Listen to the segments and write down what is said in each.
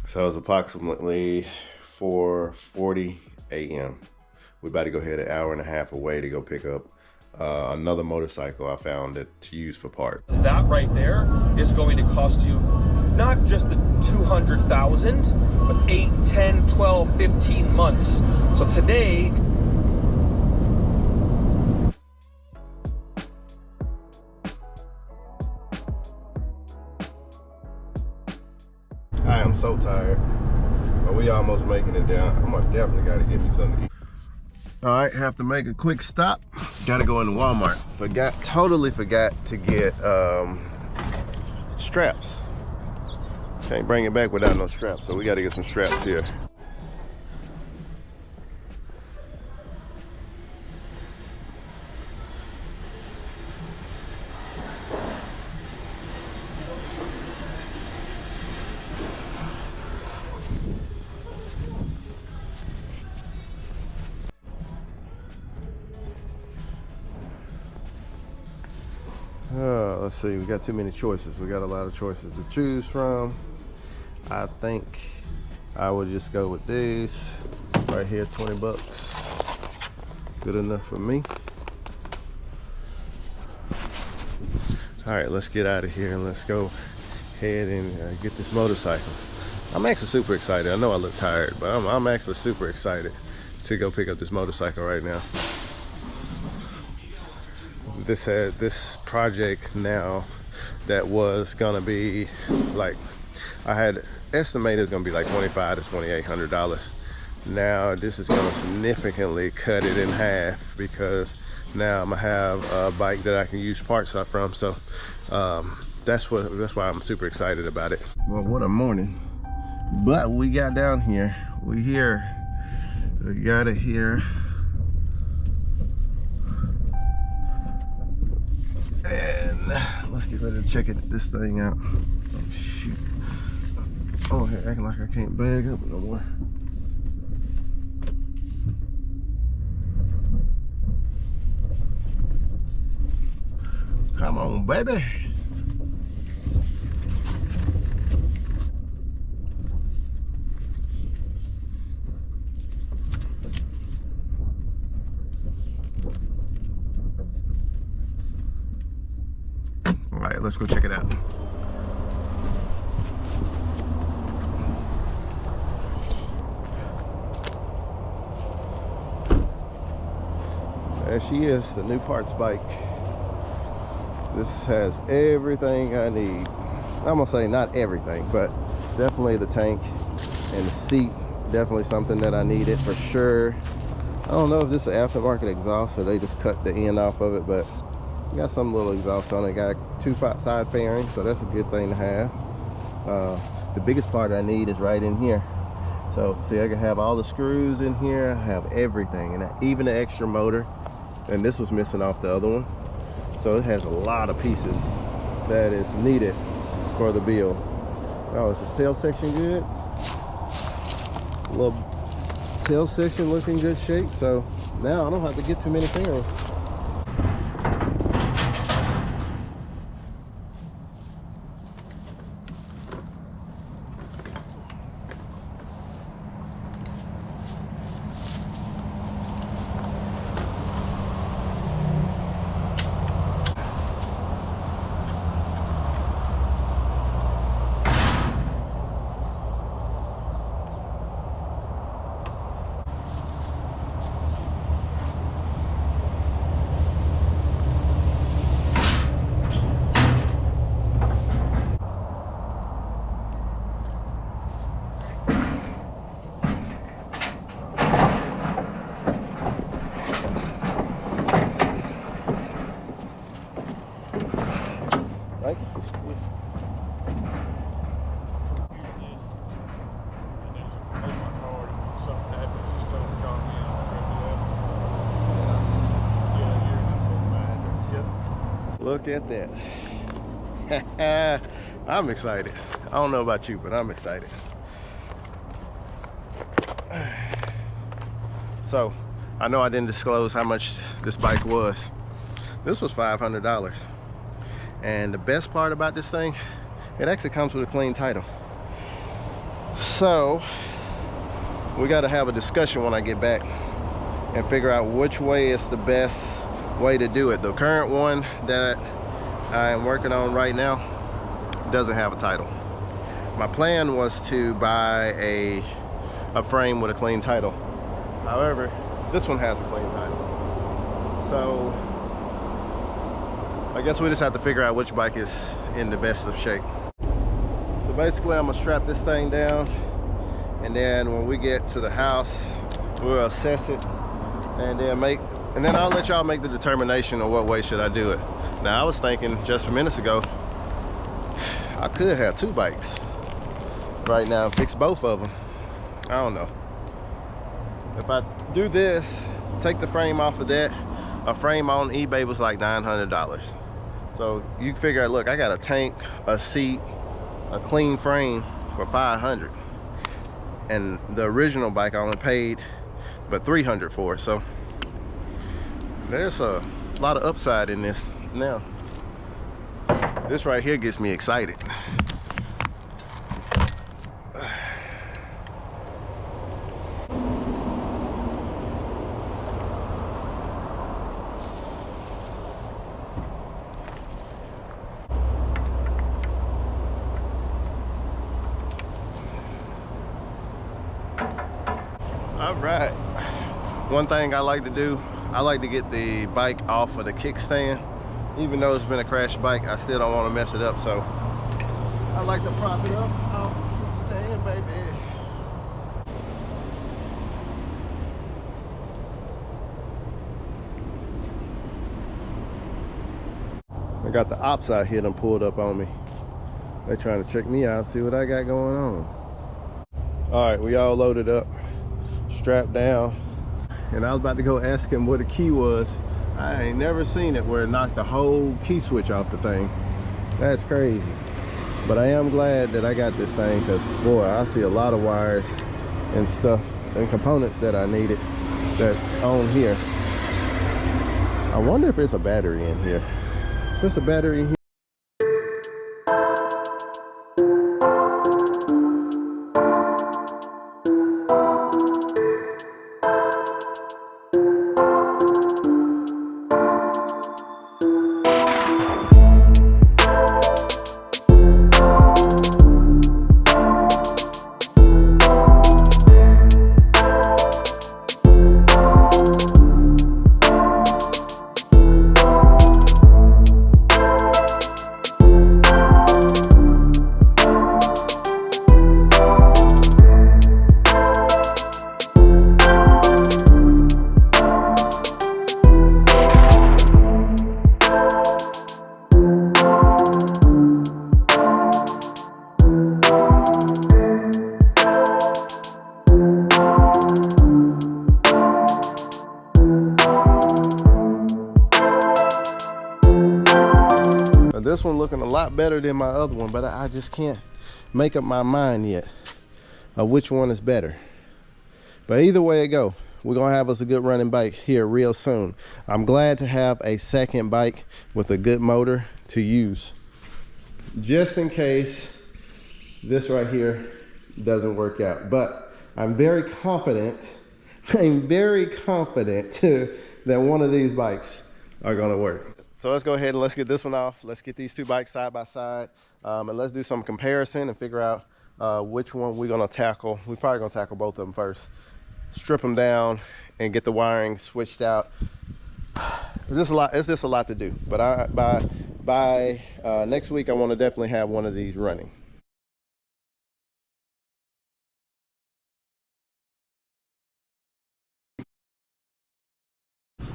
So it's approximately 4:40 a.m. We're about to go ahead an hour and a half away to go pick up another motorcycle I found to use for parts. That right there is going to cost you not just the 200,000, but 8, 10, 12, 15 months. So today, I am so tired, but we almost making it down. I'm gonna definitely gotta get me something to eat. All right, have to make a quick stop. Gotta go into Walmart. Totally forgot to get straps. Can't bring it back without no straps, so we gotta get some straps here. Let's see, we got too many choices. We got a lot of choices to choose from. I think I would just go with these right here, 20 bucks. Good enough for me. All right, let's get out of here and let's go ahead and get this motorcycle. I'm actually super excited. I know I look tired, but I'm actually super excited to go pick up this motorcycle right now. This project now that was gonna be like, I had estimated it's gonna be like $2,500 to $2,800. Now this is gonna significantly cut it in half, because now I'm gonna have a bike that I can use parts up from. So that's why I'm super excited about it. Well, what a morning. But we got down here. We got it here. And let's get ready to check this thing out. Oh shoot. Oh, here acting like I can't bag up no more. Come on, baby. All right, let's go check it out. There she is, the new parts bike. This has everything I need. I'm gonna say not everything, but definitely the tank and the seat. Definitely something that I needed for sure. I don't know if this is an aftermarket exhaust or they just cut the end off of it, but got some little exhaust on it. Got 2 side fairings, so that's a good thing to have. The biggest part I need is right in here. So see, I can have all the screws in here. I have everything, and even the extra motor. And this was missing off the other one. So it has a lot of pieces that is needed for the build. Oh, is this tail section good? Little tail section looking in good shape. So now I don't have to get too many fairings. Thank you. Look at that. I'm excited. I don't know about you, but I'm excited. So, I know I didn't disclose how much this bike was. This was $500. And the best part about this thing, it actually comes with a clean title. So we got to have a discussion when I get back and figure out which way is the best way to do it. The current one that I am working on right now doesn't have a title. My plan was to buy a frame with a clean title. However, this one has a clean title. So I guess we just have to figure out which bike is in the best of shape. So basically I'm gonna strap this thing down, and then when we get to the house, we'll assess it, and then I'll let y'all make the determination of what way should I do it. Now I was thinking just minutes ago, I could have two bikes right now and fix both of them. I don't know. If I do this, take the frame off of that, a frame on eBay was like $900. So you can figure out, look, I got a tank, a seat, a clean frame for $500. And the original bike I only paid but $300 for it. So there's a lot of upside in this. Now, this right here gets me excited. All right, one thing I like to do, I like to get the bike off of the kickstand. Even though it's been a crash bike, I still don't want to mess it up, so I like to prop it up off the kickstand, baby. I got the ops out here done pulled up on me. They trying to check me out, see what I got going on. All right, we all loaded up, strapped down, and I was about to go ask him where the key was. I ain't never seen it where it knocked the whole key switch off the thing. That's crazy. But I am glad that I got this thing, because boy, I see a lot of wires and stuff and components that I needed that's on here. I wonder if it's a battery in here. If it's a battery in here. This one looking a lot better than my other one, but I just can't make up my mind yet of which one is better. But either way it go, we're gonna have us a good running bike here real soon. I'm glad to have a second bike with a good motor to use, just in case this right here doesn't work out. But I'm very confident, that one of these bikes are gonna work. So let's go ahead and let's get this one off. Let's get these two bikes side by side, and let's do some comparison and figure out which one we're gonna tackle. We're probably gonna tackle both of them first. Strip them down and get the wiring switched out. It's just a lot to do. But by next week, I want to definitely have one of these running.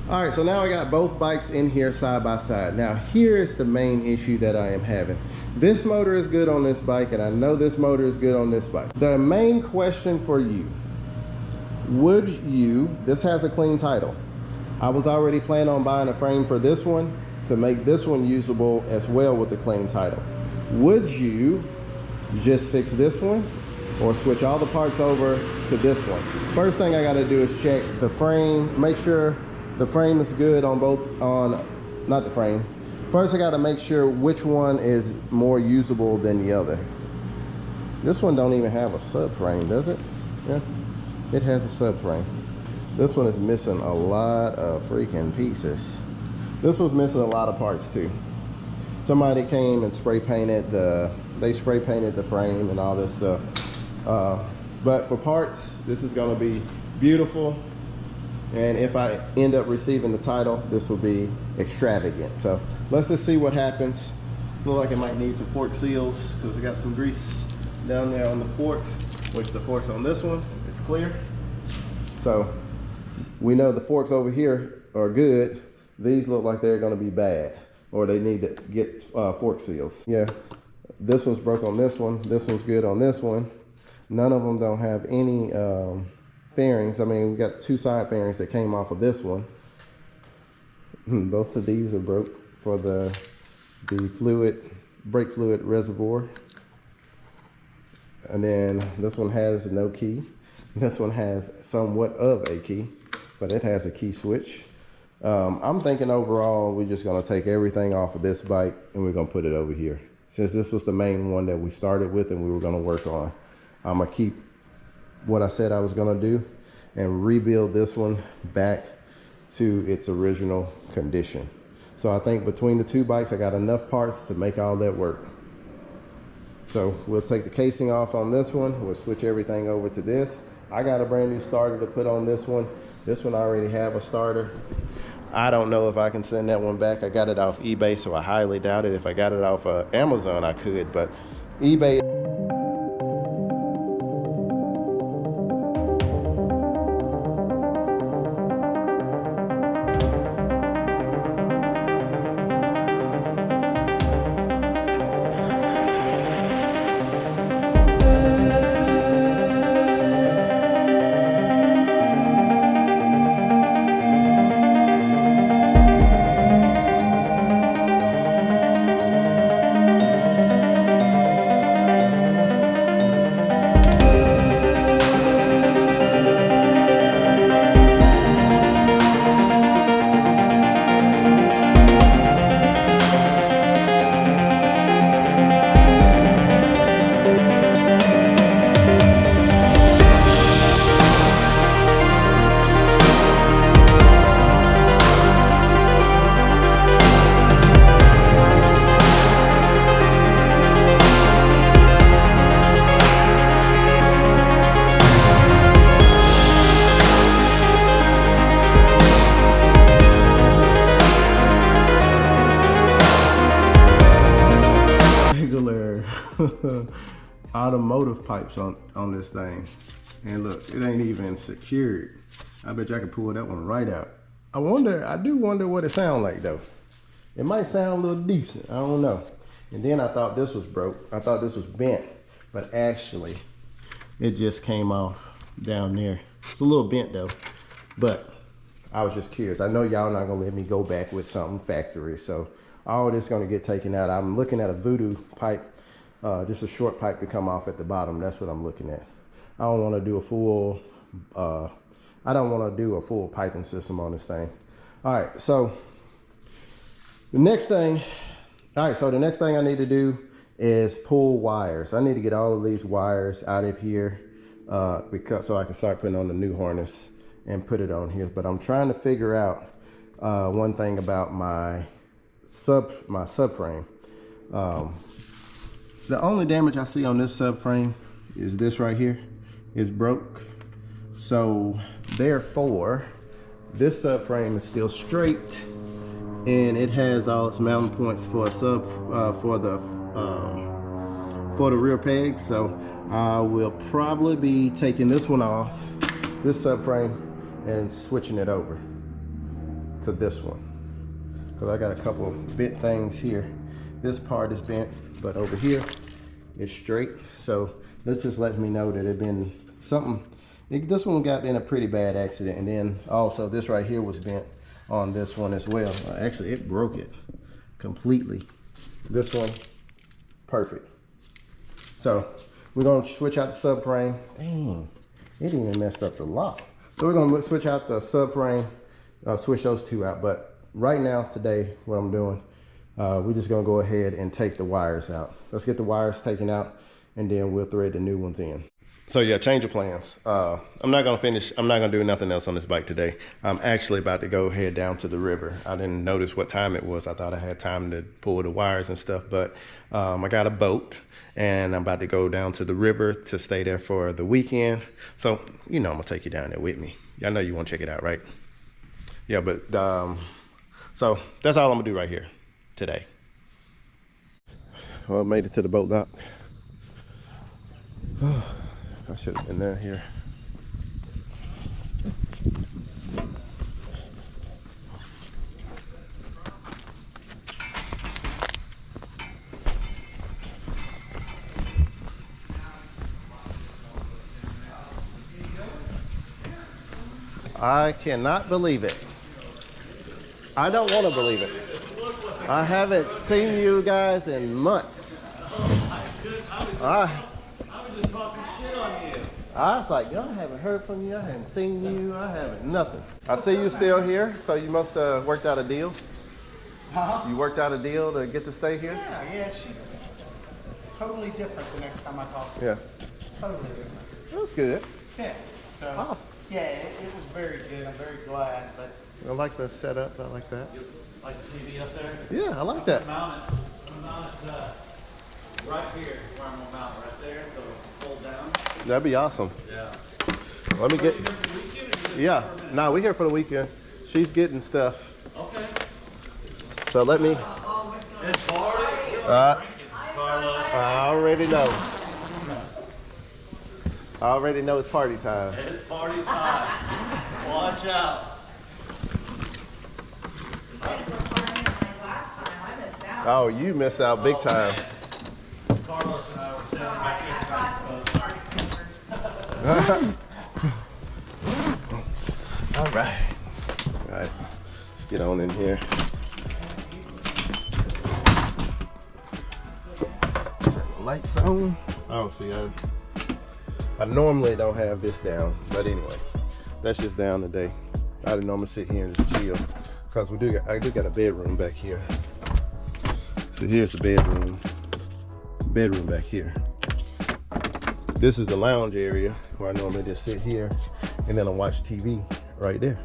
All right, so now I got both bikes in here side by side. Now here's the main issue that I am having. This motor is good on this bike, and I know this motor is good on this bike. The main question for you, this has a clean title. I was already planning on buying a frame for this one to make this one usable as well with the clean title. Would you just fix this one or switch all the parts over to this one? First thing I gotta do is check the frame, make sure the frame is good on both, not the frame. First I gotta make sure which one is more usable than the other. This one don't even have a subframe, does it? Yeah, it has a subframe. This one is missing a lot of freaking pieces. This one's missing a lot of parts too. Somebody came and spray painted the frame and all this stuff. But for parts, this is gonna be beautiful. And if I end up receiving the title, this will be extravagant. So let's just see what happens. Look like it might need some fork seals because I got some grease down there on the forks, which the forks on this one is clear. So we know the forks over here are good. These look like they're gonna be bad, or they need to get fork seals. Yeah, this one's broke on this one. This one's good on this one. None of them don't have any fairings. I mean, we got 2 side fairings that came off of this one. Both of these are broke for the brake fluid reservoir. And then this one has no key. This one has somewhat of a key, but it has a key switch. I'm thinking overall, we're just gonna take everything off of this bike and we're gonna put it over here. Since this was the main one that we started with and we were gonna work on, I'm gonna keep what I said I was gonna do and rebuild this one back to its original condition. So I think between the 2 bikes, I got enough parts to make all that work. So we'll take the casing off on this one. We'll switch everything over to this. I got a brand new starter to put on this one. This one I already have a starter. I don't know if I can send that one back. I got it off eBay, so I highly doubt it. If I got it off Amazon, I could, but eBay. Automotive pipes on this thing, and look, it ain't even secured. I bet you I could pull that one right out. I do wonder what it sounds like though. It might sound a little decent, I don't know. And then I thought this was broke. I thought this was bent, but actually it just came off down there. It's a little bent though, but I was just curious. I know y'all not gonna let me go back with something factory, so all this gonna get taken out. I'm looking at a Voodoo pipe, just a short pipe to come off at the bottom. That's what I'm looking at. I don't want to do a full piping system on this thing. All right, so the next thing I need to do is pull wires. I need to get all of these wires out of here so I can start putting on the new harness and put it on here. But I'm trying to figure out one thing about my subframe. The only damage I see on this subframe is this right here is broke. So therefore, this subframe is still straight, and it has all its mounting points for a for the rear pegs. So I will probably be taking this one off, this subframe, and switching it over to this one, because I got a couple of bent things here. This part is bent, but over here it's straight. So this just lets me know that it been something. This one got in a pretty bad accident, and then also this right here was bent on this one as well. Actually, it broke it completely. This one, perfect. So we're gonna switch out the subframe. Dang, it even messed up the lock. So we're gonna switch out the subframe, switch those two out. But right now, today, what I'm doing, we're just gonna go ahead and take the wires out. Let's get the wires taken out, and then we'll thread the new ones in. So yeah, change of plans. I'm not gonna do nothing else on this bike today. I'm actually about to go head down to the river. I didn't notice what time it was. I thought I had time to pull the wires and stuff, but I got a boat and I'm about to go down to the river to stay there for the weekend. So, you know, I'm gonna take you down there with me. I know you wanna check it out, right? Yeah, but so that's all I'm gonna do right here today. Well, I made it to the boat dock. I should have been there here. I cannot believe it. I don't want to believe it. I haven't seen you guys in months. I was like, I haven't heard from you. I haven't seen you. I haven't nothing. I see you still here, so you must have worked out a deal. Uh-huh. You worked out a deal to get to stay here? Yeah, she totally different the next time I talked to Yeah. her. Totally different. That's good. Yeah. So, Awesome. yeah, it was very good. I'm very glad, but I like the setup. I like that. You like the TV up there? Yeah, I like that. I'm gonna mount it right here, where I'm gonna mount it right there, so it's pulled down. That'd be awesome. Yeah. Let me get. Yeah. No, we're here for the weekend. She's getting stuff. Okay. So let me. It's party. Carlos. Carlos. I already know. I already know it's party time. It's party time. Watch out. Oh, you missed out big time. Carlos and I were down back here. All right. All right. Let's get on in here. Turn the lights on. Oh, see, I normally don't have this down, but anyway, that's just down today. I didn't normally sit here and just chill because I do got a bedroom back here. So here's the bedroom. Bedroom back here. This is the lounge area where I normally just sit here and then I watch TV right there.